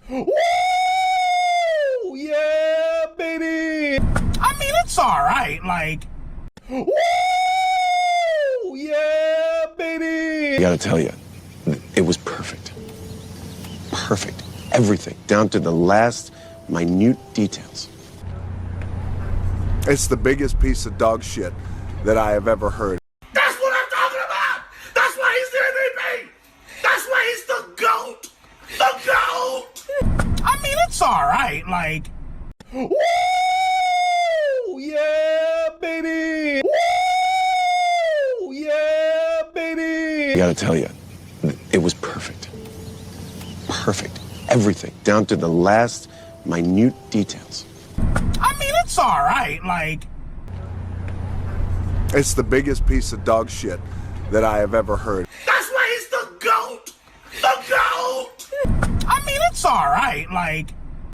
Woo! Yeah, baby! I mean, it's alright, like... Woo! Yeah, baby! I gotta tell you, it was perfect. Perfect. Everything, down to the last minute details. It's the biggest piece of dog shit that I have ever heard. That's what I'm talking about! That's why he's the MVP! That's why he's the GOAT! The GOAT! I mean, it's alright, like... Woo! Yeah, baby! Woo! Yeah, baby! I gotta tell you, it was perfect. Perfect. Everything, down to the last minute details. I mean, it's alright, like... It's the biggest piece of dog shit that I have ever heard. That's why he's the GOAT! The GOAT! I mean, it's alright, like...